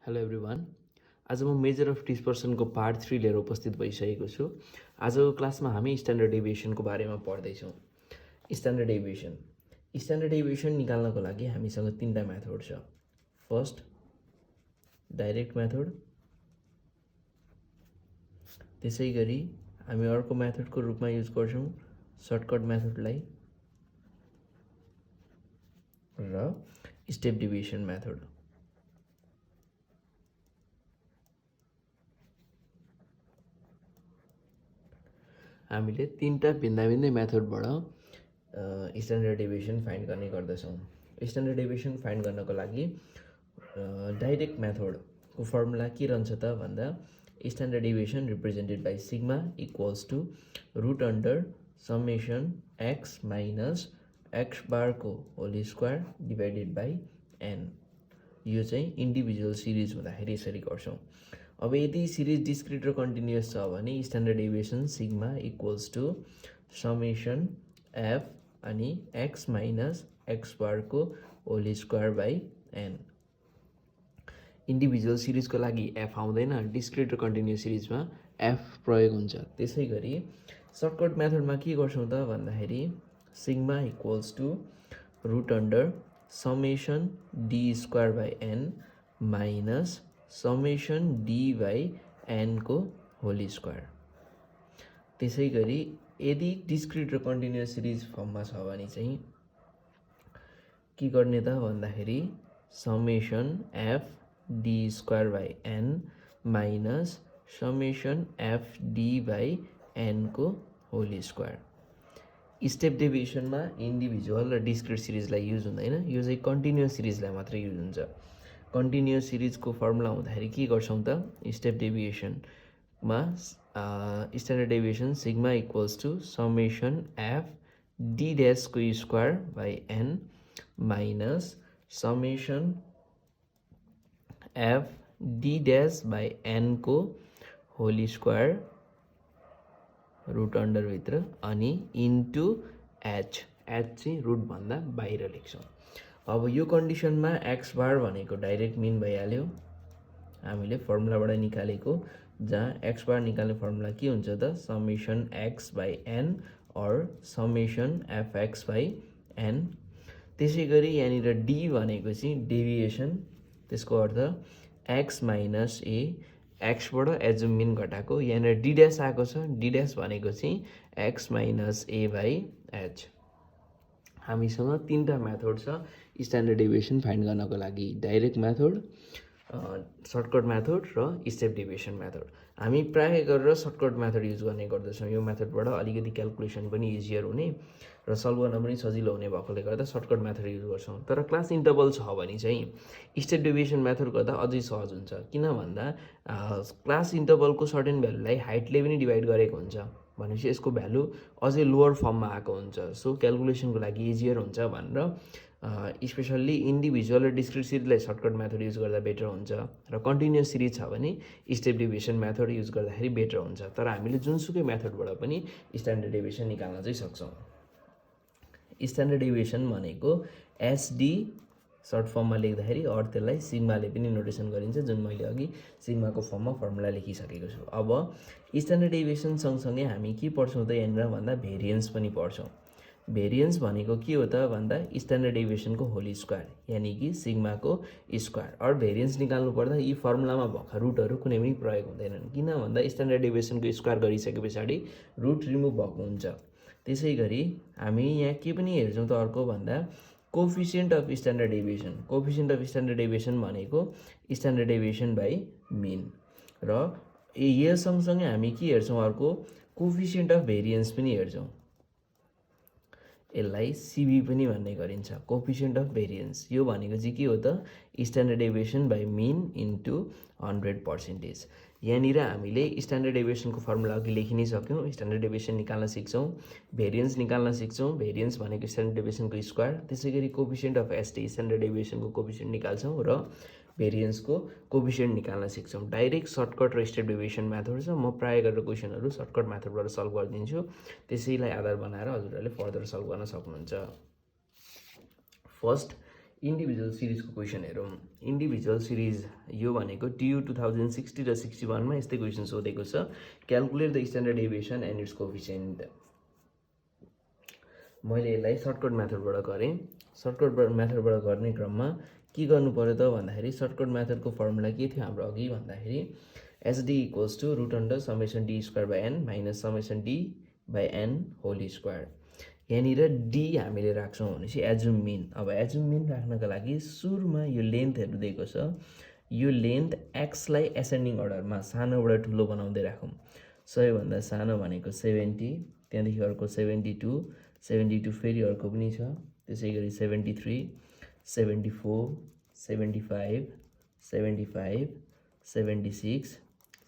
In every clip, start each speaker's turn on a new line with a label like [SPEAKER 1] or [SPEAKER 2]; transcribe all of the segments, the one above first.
[SPEAKER 1] Hello everyone. आज म measure of डिस्पर्सनको part 3 लिएर उपस्थित भइसकेको छु। आजको क्लासमा हामी स्ट्यान्डर्ड डेभिएसनको बारेमा पढ्दैछौँ। स्ट्यान्डर्ड डेभिएसन निकाल्नको लागि हामीसँग तीनटा मेथड छ। फर्स्ट डाइरेक्ट मेथड, त्यसै गरी हामी अर्को मेथडको रूपमा युज गर्छौँ सर्टकट मेथडलाई र स्टेप डेभिएसन मेथड। हामीले तीनटा भिन्दै मेथडबाट स्ट्यान्डर्ड डेभिएसन फाइन्ड गर्ने गर्दछौँ। स्ट्यान्डर्ड डेभिएसन फाइन्ड गर्नको लागि डाइरेक्ट मेथडको फर्मुला के रहन्छ त भन्दा standard deviation represented by sigma equals to root under summation X minus X बारको whole square divided by N. यो चाहिँ इन्डिभिजुअल सिरिज हुँदाखेरि यसरी गर्छौँ। अब यदि सिरिज डिस्क्रिट र कन्टिन्युअस छ भने standard deviation sigma equals to summation F अनि एक्स माइनस एक्स बारको whole square by N. Individual सिरिजको लागि एफ आउँदैन, डिस्क्रिट र कन्टिन्युअस सिरिजमा एफ प्रयोग हुन्छ। त्यसै गरी सर्टकट मेथडमा के गर्छौँ त भन्दाखेरि sigma equals to root under summation d square by an minus summation D by एनको होल स्क्वायर। त्यसै गरी यदि डिस्क्रिट र कन्टिन्युअस सिरिज फर्ममा छ भने चाहिँ के गर्ने त भन्दाखेरि summation F D square by an minus summation F D by एनको होल स्क्वायर। स्टेप डेभिएसनमा इन्डिभिजुअल र डिस्क्रिट सिरिजलाई युज हुँदैन, यो चाहिँ कन्टिन्युअस सिरिजलाई मात्रै युज हुन्छ। कन्टिन्युअस सिरिजको फर्मुला हुँदाखेरि के गर्छौँ त स्टेप डेभिएसनमा standard deviation sigma equals to summation F D ड्यासको square by an minus summation F D dash by एनको होल स्क्वायर रुट अन्डरभित्र अनि इन्टु एच चाहिँ रुटभन्दा बाहिर लेख्छौँ। अब यो कन्डिसनमा एक्स बार भनेको डाइरेक्ट मिन भइहाल्यो हामीले फर्मुलाबाट निकालेको, जहाँ एक्स बार निकाल्ने फर्मुला के हुन्छ त summation x by n or summation f x by n. त्यसै गरी यहाँनिर डी भनेको चाहिँ डेभिएसन, त्यसको अर्थ एक्स माइनस ए, एक्सबाट एजुम मिन घटाएको, यहाँनिर डी ड्यास आएको छ, डी ड्यास भनेको चाहिँ x minus A by H. हामीसँग तीनटा मेथड छ स्ट्यान्डर्ड डेभिएसन फाइन्ड गर्नको लागि, डाइरेक्ट मेथड, सर्टकट मेथड र स्टेप डेभिएसन मेथड। हामी प्रायः गरेर सर्टकट मेथड युज गर्ने गर्दछौँ। यो मेथडबाट अलिकति क्यालकुलेसन पनि इजियर हुने र सल्भ गर्न पनि सजिलो हुने भएकोले गर्दा सर्टकट मेथड युज गर्छौँ। तर क्लास इन्टरभल छ भने चाहिँ स्टेप डेभिएसन मेथड गर्दा अझै सहज हुन्छ। किन भन्दा क्लास इन्टरभलको सर्टेन भ्यालुलाई हाइटले पनि डिभाइड गरेको हुन्छ भनेपछि यसको भ्यालु अझै लोवर फर्ममा आएको हुन्छ। सो क्यालकुलेसनको लागि इजियर हुन्छ भनेर स्पेसल्ली इन्डिभिजुअल र डिस्क्रिट सिरिजलाई सर्टकट मेथड युज गर्दा बेटर हुन्छ र कन्टिन्युअस सिरिज छ भने स्टेप डेभिएसन मेथड युज गर्दाखेरि बेटर हुन्छ। तर हामीले जुनसुकै मेथडबाट पनि स्ट्यान्डर्ड डेभिएसन निकाल्न चाहिँ सक्छौँ। स्ट्यान्डर्ड डेभिएसन भनेको एसडी सर्ट फर्ममा लेख्दाखेरि अरू त्यसलाई सिग्माले पनि नोटेसन गरिन्छ, जुन मैले अघि सिग्माको फर्ममा फर्मुला लेखिसकेको छु। अब स्ट्यान्डर्ड डेभिएसन सँगसँगै हामी के पढ्छौँ त यहाँनिर भन्दा भेरिएन्स पनि पढ्छौँ। भेरिएन्स भनेको के हो त भन्दा स्ट्यान्डर्ड डेभिएसनको होल स्क्वायर, यानि कि सिग्माको स्क्वायर। अरू भेरिएन्स निकाल्नु पर्दा यी फर्मुलामा भएका रुटहरू कुनै पनि प्रयोग हुँदैनन्, किन भन्दा स्ट्यान्डर्ड डेभिएसनको स्क्वायर गरिसके पछाडि रुट रिमुभ भएको हुन्छ। त्यसै गरी हामी यहाँ के पनि हेर्छौँ त अर्को भन्दा coefficient of standard deviation. Coefficient of standard deviation भनेको स्ट्यान्डर्ड डेभिएसन बाई मिन, र यो सँगसँगै हामी के हेर्छौँ अर्को कोफिसियन्ट अफ भेरिएन्स पनि हेर्छौँ। यसलाई सिबी पनि भन्ने गरिन्छ, कोफिसियन्ट अफ भेरिएन्स। यो भनेको चाहिँ के हो त standard deviation by mean into 100%। यहाँनिर हामीले स्ट्यान्डर्ड डेभिएसनको फर्मुला अघि लेखि नै सक्यौँ। स्ट्यान्डर्ड डेभिएसन निकाल्न सिक्छौँ, भेरिएन्स निकाल्न सिक्छौँ, भेरिएन्स भनेको स्ट्यान्डर्ड डेभिएसनको स्क्वायर। त्यसै गरी कोफिसियन्ट अफ एसटी स्ट्यान्डर्ड डेभिएसनको कोफिसियन्ट निकाल्छौँ र भेरिएन्सको कोफिसियन्ट निकाल्न सिक्छौँ। डाइरेक्ट सर्टकट र स्टेप डेभिएसन मेथड छ। म प्रायः गरेर क्वेसनहरू सर्टकट मेथडबाट सल्भ गरिदिन्छु, त्यसैलाई आधार बनाएर हजुरहरूले फर्दर सल्भ गर्न सक्नुहुन्छ। फर्स्ट इन्डिभिजुअल सिरिजको क्वेसन हेरौँ। इन्डिभिजुअल सिरिज यो भनेको TU 2060 र 61 मा यस्तै क्वेसन सोधेको छ। Calculate the standard deviation and it's coefficient. मैले यसलाई सर्टकट मेथडबाट गरेँ। सर्टकट मेथडबाट गर्ने क्रममा के गर्नु पर्यो त भन्दाखेरि सर्टकट मेथडको फर्मुला के थियो हाम्रो अघि भन्दाखेरि SD equals to root under summation d square by an minus summation D by n whole square. यहाँनिर डी हामीले राख्छौँ भनेपछि एजुम मिन। अब एजुम मिन राख्नको लागि सुरुमा यो लेन्थहरू दिएको छ, यो लेन्थ एक्सलाई एसेन्डिङ अर्डरमा सानोबाट ठुलो बनाउँदै राखौँ। सबैभन्दा सानो भनेको 70, त्यहाँदेखि अर्को 72, 72 फेरि अर्को पनि छ, त्यसै गरी 73, 74, 75, 75, 76,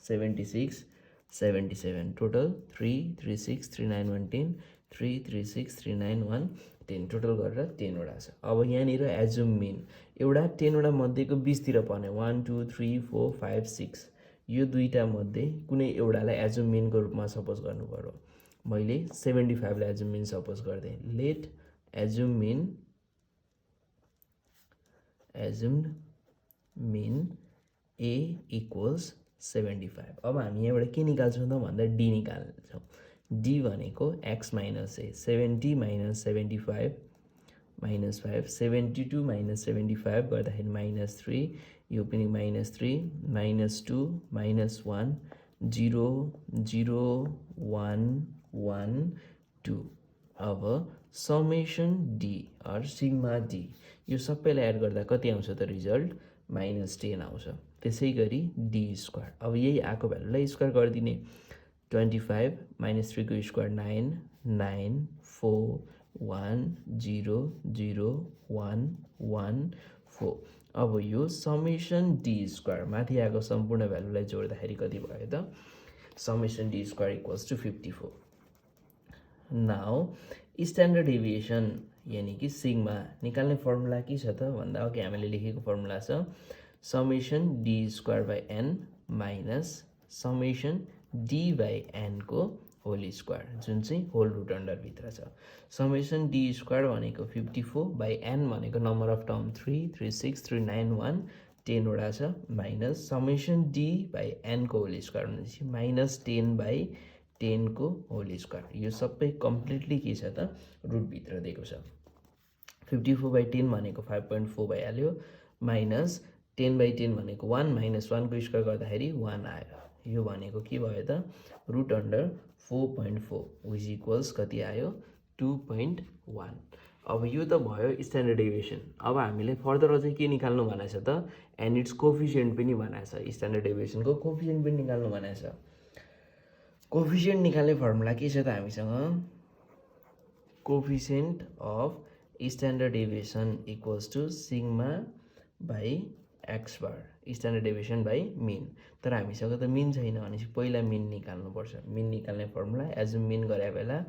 [SPEAKER 1] 76, 77, टोटल 3, 3, 6, 3, 9, 1, 10, 3, 3, 6, 3, 9, 1, 10, टोटल गरेर 10 वटा छ। अब यहाँनिर एजुम मिन एउटा 10 वटा मध्येको 20 तिर पर्ने 1, 2, 3, 4, 5, 6 यो दुईटा मध्ये कुनै एउटालाई एजुम मिनको रूपमा सपोज गर्नु पर्यो। मैले 75 लाई एजुम मिन सपोज गर्दै। Let assume mean A equals 75। अब हामी यहाँबाट के निकाल्छौँ त भन्दा डी निकाल्छौँ। डी भनेको x माइनस ए 70 माइनस 75 माइनस 5 72 माइनस 75 गर्दाखेरि माइनस 3 यो पनि माइनस 3 माइनस 2 माइनस 1 0 0 1 1 2। अब summation d or sigma d यो सबैलाई एड गर्दा कति आउँछ त रिजल्ट माइनस 10 आउँछ। त्यसै गरी डी स्क्वायर अब यही आएको भ्यालुलाई स्क्वायर गरिदिने 25 माइनस 3 को स्क्वायर 9 9 4 1 0 0 1 1 4। अब यो समेसन डी स्क्वायर माथि आएको सम्पूर्ण भ्यालुलाई जोड्दाखेरि कति भयो त summation d square equals to 54। Now standard deviation यानी कि सिग्मा निकाल्ने फर्मुला के छ त भन्दा अघि हामीले लेखेको फर्मुला छ summation d square by an minus summation D by an को होल स्क्वायर जुन चाहिँ होल रुट अन्डरभित्र छ। समेसन डी स्क्वायर भनेको 54 बाई एन भनेको नम्बर अफ टर्म 3 3 6 3 9 1 10 वटा छ minus summation D by an को होल स्क्वायर भनेपछि माइनस 10 बाई 10 को होल स्क्वायर। यो सबै कम्प्लिटली के छ त रुटभित्र दिएको छ। 54 बाई 10 भनेको 5.4 भइहाल्यो माइनस 10 बाई 10 भनेको 1 माइनस 1 को स्क्वायर गर्दाखेरि 1 आयो। यो भनेको के भयो त रुट अन्डर 4.4 विच इक्वल्स कति आयो 2.1। अब यो त भयो स्ट्यान्डर्ड डेभिएसन। अब हामीले फर्दर अझै के निकाल्नु भनेको छ त एन्ड इट्स कोफिसिएन्ट पनि भनेको छ। स्ट्यान्डर्ड डेभिएसनको कोफिसिएन्ट पनि निकाल्नु भनेको छ। कोफिसिएन्ट निकाल्ने फर्मुला के छ त हामीसँग coefficient of standard deviation equals to sigma by x bar standard deviation by mean. तर हामीसँग त मिन छैन भनेपछि पहिला मिन निकाल्नुपर्छ। मिन निकाल्ने फर्मुला एजुम मिन गरे बेला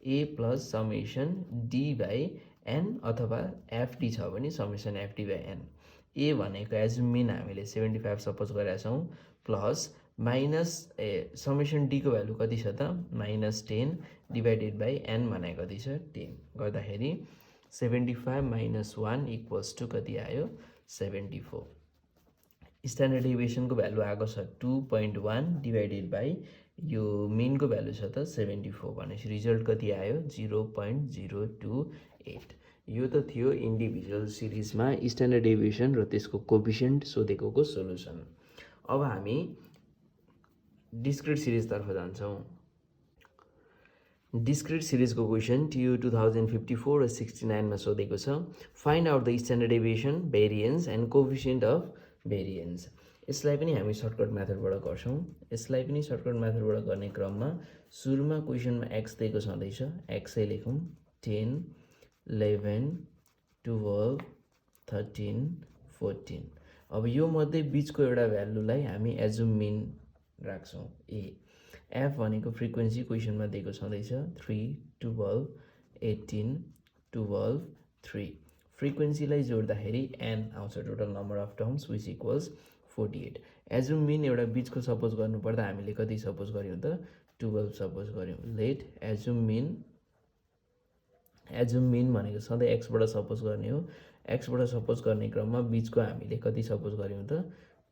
[SPEAKER 1] A plus summation D by N अथवा एफडी छ भने summation F D by N. A भनेको एजुम मिन हामीले 75 सपोज गरेका छौँ प्लस माइनस समेसन डीको भ्यालु कति छ त माइनस 10 डिभाइडेड बाई एन भनेको कति छ 10 गर्दाखेरि 75 माइनस 1 इक्वल्स टु कति आयो 74। स्ट्यान्डर्ड डेभिएसनको भ्यालु आएको छ 2.1 डिभाइडेड बाई यो मिनको भ्यालु छ त 74 भनेपछि रिजल्ट कति आयो 0.028। यो त थियो इन्डिभिजुअल सिरिजमा स्ट्यान्डर्ड डेभिएसन र त्यसको कोफिसिएन्ट सोधेको सोलुसन। अब हामी डिस्क्रिट सिरिजतर्फ जान्छौँ। डिस्क्रिट सिरिजको क्वेसन TU 2054 र 69 मा सोधेको छ find out the standard deviation variance and coefficient of variance. यसलाई पनि हामी सर्टकट मेथडबाट गर्छौँ। यसलाई पनि सर्टकट मेथडबाट गर्ने क्रममा सुरुमा क्वेसनमा एक्स दिएको छँदैछ एक्सै लेखौँ 10 11 12 13 14। अब यो मध्ये बिचको एउटा भ्यालुलाई हामी एजुम मिन राख्छौँ ए। एफ भनेको फ्रिक्वेन्सी क्वेसनमा दिएको छँदैछ 3 12 18 12 3। फ्रिक्वेन्सीलाई जोड्दाखेरि एन आउँछ total number of terms which equals 48। Assume mean एउटा बिचको सपोज गर्नुपर्दा हामीले कति सपोज गऱ्यौँ त 12 सपोज गऱ्यौँ। Let assume mean assume mean भनेको सधैँ एक्सबाट सपोज गर्ने हो। एक्सबाट सपोज गर्ने क्रममा बिचको हामीले कति सपोज गऱ्यौँ त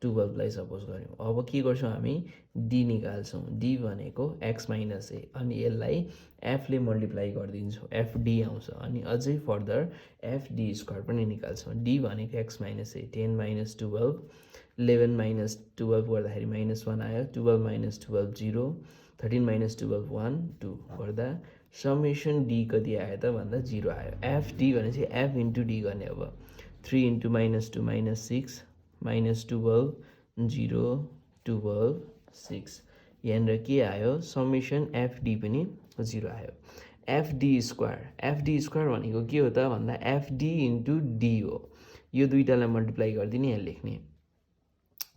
[SPEAKER 1] 12 लाई सपोज गऱ्यौँ। अब के गर्छौँ हामी डी निकाल्छौँ। डी भनेको एक्स माइनस ए अनि यसलाई एफले मल्टिप्लाई गरिदिन्छौँ, एफडी आउँछ। अनि अझै फर्दर एफडी स्क्वायर पनि निकाल्छौँ। डी भनेको एक्स माइनस ए 10 माइनस 12 11 माइनस 12 गर्दाखेरि -1 आयो, 12 माइनस 12 0, 13 माइनस 12 1 2 गर्दा समेसन डी कति आयो त भन्दा 0 आयो। एफडी भनेपछि एफ इन्टु डी गर्ने। अब 3 इन्टु -2 -6 -12 0 12 6 यहाँनिर के आयो समेसन एफडी पनि 0 आयो। एफडी स्क्वायर भनेको के हो त भन्दा एफडी इन्टु डी हो। यो दुईटालाई मल्टिप्लाई गरिदिने यहाँ लेख्ने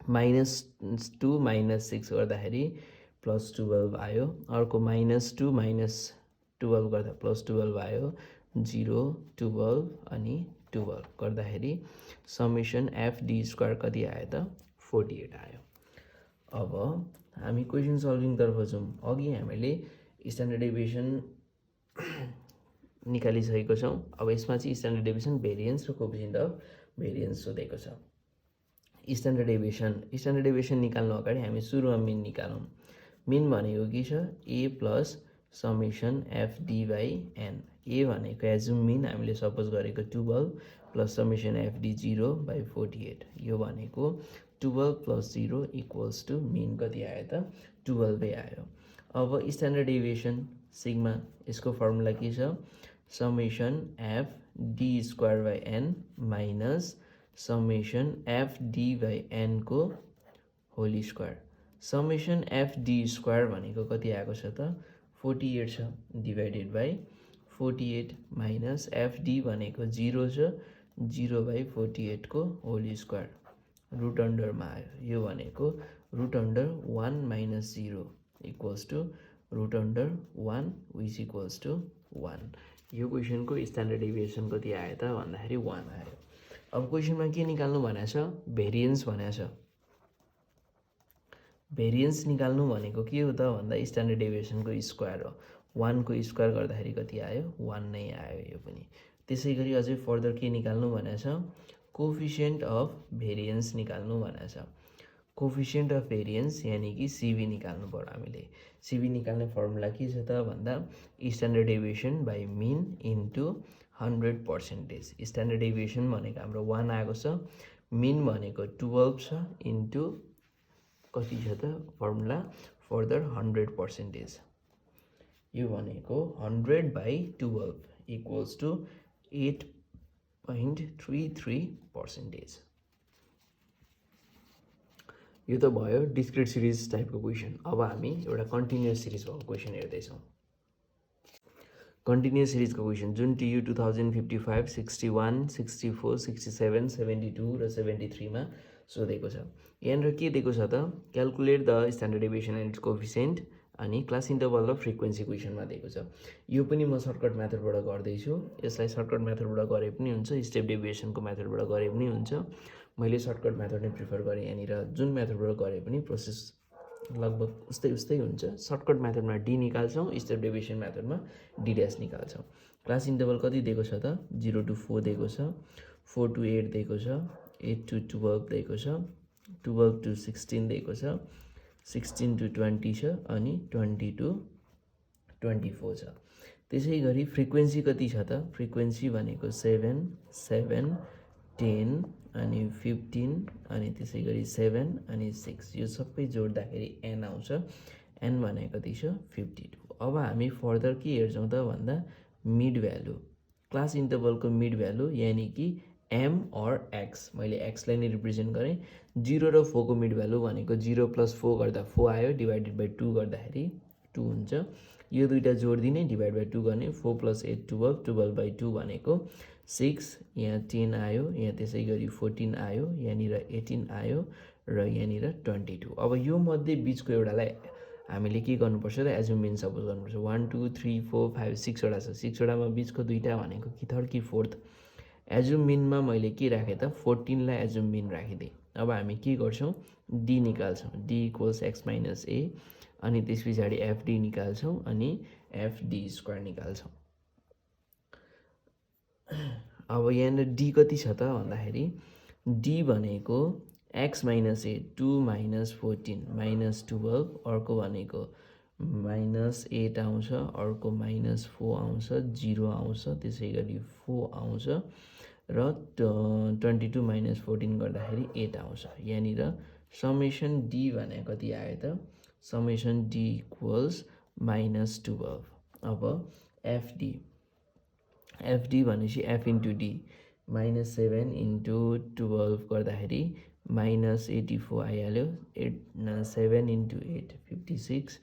[SPEAKER 1] -2 -6 गर्दाखेरि +12 आयो। अर्को -2 -12 गर्दा +12 आयो। 0 12 अनि 12 गर्दाखेरि समेसन एफडी स्क्वायर कति आयो त 48 आयो। अब हामी क्वेसन सल्भिङ तर्फ जाउँ। अघि हामीले स्ट्यान्डर्ड डेभिएसन निकालिसकेको छौँ। अब यसमा चाहिँ स्ट्यान्डर्ड डेभिएसन भेरिएन्स र कोएफिसिएन्ट अफ भेरिएन्स सोधेको छ। स्ट्यान्डर्ड डेभिएसन निकाल्नु अगाडि हामी सुरुमा मिन निकालौँ। मिन भनेको के छ A plus summation F D by N. A भनेको एजुम मिन हामीले सपोज गरेको 12 प्लस समेसन एफडी 0 बाई 48। यो भनेको 12 प्लस 0 इक्वल्स टु मिन कति आयो त 12 आयो। अब स्ट्यान्डर्ड डेभिएसन सिग्मा यसको फर्मुला के छ summation F D square by an minus summation F D by an को whole square. Summation F D square भनेको कति आएको छ त 48 छ divided by 48 minus F D भनेको 0 छ 0 बाई 48 को होल स्क्वायर रुट अन्डरमा आयो। यो भनेको root under 1 minus 0 equals to root under 1 which equals to 1। यो क्वेसनको स्ट्यान्डर्ड डेभिएसन कति आयो त भन्दाखेरि 1 आयो। अब क्वेसनमा के निकाल्नु भनेको छ भेरिएन्स भनेको छ। भेरिएन्स निकाल्नु भनेको के हो त भन्दा स्ट्यान्डर्ड डेभिएसनको स्क्वायर हो। 1 को स्क्वायर गर्दाखेरि कति आयो 1 नै आयो यो पनि। त्यसै गरी अझै फर्दर के निकाल्नु भनेको छ कोएफिसिएन्ट अफ भेरिएन्स निकाल्नु भनेको छ। कोएफिसिएन्ट अफ भेरिएन्स यानी कि सिभी निकाल्नु पर्यो हामीले। सिभी निकाल्ने फर्मुला के छ त भन्दा standard deviation by mean into 100%। Standard deviation भनेको हाम्रो 1 आएको छ, मिन भनेको 12 छ इन्टु कति छ त फर्मुला फर्दर 100%। यो भनेको 100/12 इक्वल्स टु 8.33%। यो त भयो डिस्क्रिट सिरिज टाइपको क्वेसन। अब हामी एउटा कन्टिन्युअस सिरिज भएको क्वेसन हेर्दैछौँ। कन्टिन्युअस सिरिजको क्वेसन जुन TU 2055, 61, 64, 67, 72 र 73 मा सोधेको छ। यहाँनिर के दिएको छ त calculate the standard deviation and it's coefficient अनि क्लास इन्टरभल र फ्रिक्वेन्सी क्वेसनमा दिएको छ। यो पनि म सर्टकट मेथडबाट गर्दैछु। यसलाई सर्टकट मेथडबाट गरे पनि हुन्छ, स्टेप डेभिएसनको मेथडबाट गरे पनि हुन्छ। मैले सर्टकट मेथड नै प्रिफर गरेँ। यहाँनिर जुन मेथडबाट गरे पनि प्रोसेस लगभग उस्तै हुन्छ। सर्टकट मेथडमा डी निकाल्छौँ, स्टेप डेभिएसन मेथडमा डी ड्यास निकाल्छौँ। क्लास इन्टरभल कति दिएको छ त 0 to 4 दिएको छ, 4 to 8 दिएको छ, 8 to 12 दिएको छ, 12 to 16 दिएको छ, 16 to 20 छ अनि 20 to 24 छ। त्यसै गरी फ्रिक्वेन्सी कति छ त फ्रिक्वेन्सी भनेको 7 7 10 अनि 15 अनि त्यसै गरी 7 अनि 6 यो सबै जोड्दाखेरि n आउँछ। n भनेको कति छ 52। अब हामी फर्दर के हेर्छौँ त भन्दा मिड भ्यालु। क्लास इन्टरभलको मिड भ्यालु यानी कि m or x, मैले x लाई नै रिप्रेजेन्ट गरेँ। 0 र 4 को मिड भ्यालु भनेको 0 + 4 गर्दा 4 आयो, डिभाइडेड बाई 2 गर्दाखेरि 2 हुन्छ। यो दुईटा जोडिदिने डिभाइड बाई 2 गर्ने, 4 + 8 12, 12/2 भनेको 6, यहाँ 10 आयो, यहाँ त्यसै गरी 14 आयो, यहाँनिर 18 आयो र यहाँनिर 22। अब यो मध्ये बिचको एउटालाई हामीले के गर्नुपर्छ त एजुम मिन सपोज गर्नुपर्छ। 1 2 3 4 5 6 वटा छ, 6 वटामा बिचको दुईटा भनेको कि थर्ड कि फोर्थ। एजुम मिनमा मैले के राखेँ त 14 लाई एजुम मिन राखिदिएँ। अब हामी के गर्छौँ डी निकाल्छौँ, डी इक्वल्स x - a अनि त्यस पछाडि एफडी निकाल्छौँ अनि एफडी स्क्वायर निकाल्छौँ। अब यहाँनिर डी कति छ त भन्दाखेरि डी भनेको एक्स माइनस 8 2 माइनस 14 माइनस 12 अर्को भनेको माइनस 8 आउँछ अर्को माइनस 4 आउँछ 0 आउँछ त्यसै गरी 4 आउँछ र 22 माइनस 14 गर्दाखेरि 8 आउँछ। यहाँनिर समेसन डी भने कति आयो त समेसन डी इक्वल्स माइनस 12। अब एफडी भनेपछि F into D minus 7 into 12 गर्दाखेरि माइनस 84 आइहाल्यो 7 इन्टु 8 56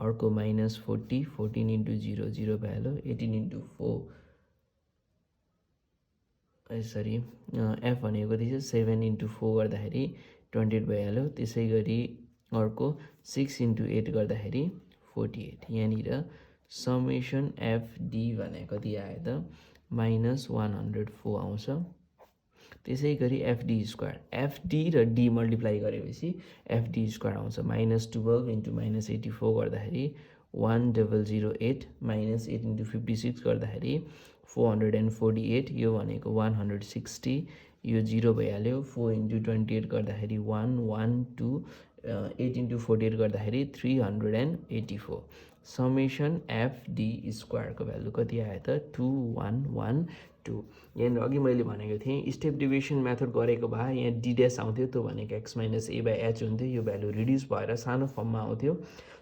[SPEAKER 1] अर्को माइनस 40 14 इन्टु 0 0 भइहाल्यो 18 इन्टु 4 सरी एफ भनेको कति छ 7 इन्टु 4 गर्दाखेरि 28 भइहाल्यो त्यसै गरी अर्को 6 इन्टु 8 गर्दाखेरि 48। यहाँनिर समेसन एफडी भने कति आयो त माइनस 104 आउँछ। त्यसै गरी एफडी स्क्वायर एफडी र डी मल्टिप्लाई गरेपछि एफडी स्क्वायर आउँछ माइनस 12 इन्टु माइनस 84 गर्दाखेरि 1008 माइनस 8 इन्टु 56 गर्दाखेरि 448 यो भनेको 160 यो 0 भइहाल्यो 4 इन्टु 28 गर्दाखेरि 112 8 इन्टु 48 गर्दाखेरि 384। समेसन एफडी स्क्वायरको भ्यालु कति आयो त 2112। यहाँनिर अघि मैले भनेको थिएँ स्टेप डिभिजन मेथड गरेको भए यहाँ डी ड्यास आउँथ्यो त्यो भनेको X minus A by H हुन्थ्यो यो भ्यालु रिड्युस भएर सानो फर्ममा आउँथ्यो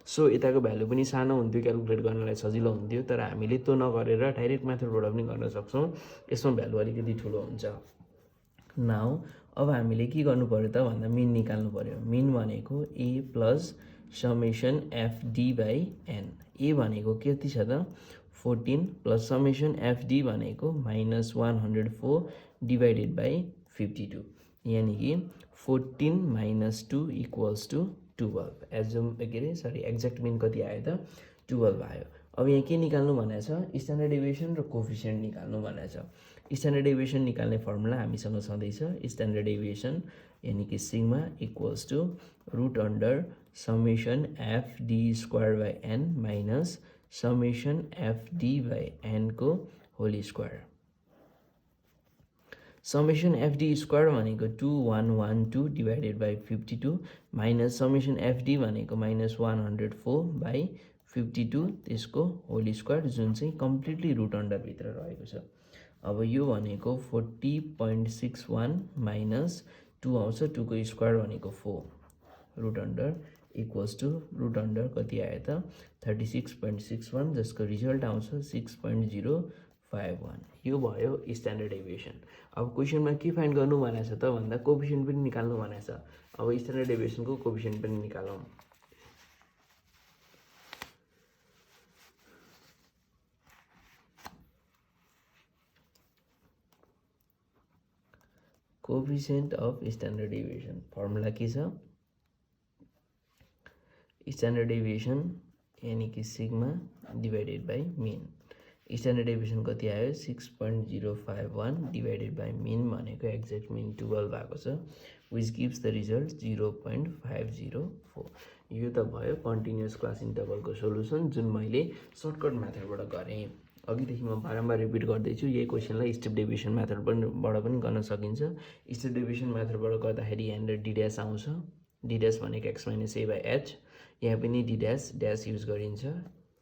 [SPEAKER 1] सो यताको भ्यालु पनि सानो हुन्थ्यो क्यालकुलेट गर्नलाई सजिलो हुन्थ्यो तर हामीले त्यो नगरेर डाइरेक्ट मेथडबाट पनि गर्न सक्छौँ यसमा भ्यालु अलिकति ठुलो हुन्छ। नाउ अब हामीले के गर्नु पर्यो त भन्दा मिन निकाल्नु पर्यो। मिन भनेको A plus summation F D by N A भनेको कति छ त 14 प्लस समेसन एफडी भनेको माइनस 104 डिभाइडेड बाई 52 यानि कि 14 माइनस 2 इक्वल्स टु 12 एजम के अरे सरी एक्ज्याक्ट मिन कति आयो त 12 आयो। अब यहाँ के निकाल्नु भनेको छ स्ट्यान्डर्ड डेभिएसन र कोफिसिएन्ट निकाल्नु भनेको छ। स्ट्यान्डर्ड डेभिएसन निकाल्ने फर्मुला हामीसँग छँदैछ स्ट्यान्डर्ड डेभिएसन यानि कि sigma equals to root under summation F D square by an minus summation F D by an को whole square. Summation F D square भनेको 2112 divided by 52 minus summation F D भनेको माइनस 104 बाई 52 त्यसको whole square जुन चाहिँ completely root अन्डरभित्र रहेको छ। अब यो भनेको 40.61 माइनस 2 आउँछ 2 को स्क्वायर भनेको 4 root under equals to root under कति आयो त 36.61 जसको रिजल्ट आउँछ 6.051। यो भयो स्ट्यान्डर्ड डेभिएसन। अब क्वेसनमा के फाइन्ड गर्नु भनेको छ त भन्दा कोफिसिएन्ट पनि निकाल्नु भनेको छ। अब स्ट्यान्डर्ड डेभिएसनको कोफिसिएन्ट पनि निकालौँ। Coefficient of standard deviation formula के छ स्ट्यान्डर्ड डेभिएसन यानी कि sigma divided by mean. Standard deviation कति आयो 6.051 डिभाइडेड बाई मिन भनेको एक्ज्याक्ट मिन 12 भएको छ विच गिभ्स द रिजल्ट 0.504। यो त भयो कन्टिन्युअस क्लास इन्टरभलको सोलुसन जुन मैले सर्टकट मेथडबाट गरेँ। अघिदेखि म बारम्बार रिपिट गर्दैछु यही क्वेसनलाई स्टेप डेभिएसन मेथडबाट पनि गर्न सकिन्छ। स्टेप डेभिएसन मेथडबाट गर्दाखेरि यहाँनिर डी ड्यास आउँछ डी ड्यास भनेको X minus A by H यहाँ पनि डी ड्यास ड्यास युज गरिन्छ।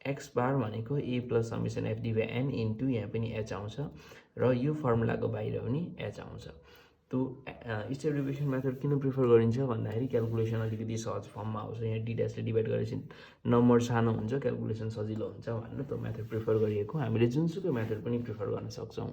[SPEAKER 1] एक्स बार भनेको A plus summation F D by N into यहाँ पनि एच आउँछ र यो फर्मुलाको बाहिर पनि एच आउँछ। त्यो स्टेप डेभिएसन मेथड किन प्रिफर गरिन्छ भन्दाखेरि क्यालकुलेसन अलिकति सहज फर्ममा आउँछ। यहाँ डी ड्यासले डिभाइड गरेपछि नम्बर सानो हुन्छ क्यालकुलेसन सजिलो हुन्छ भनेर त्यो मेथड प्रिफर गरिएको। हामीले जुनसुकै मेथड पनि प्रिफर गर्न सक्छौँ।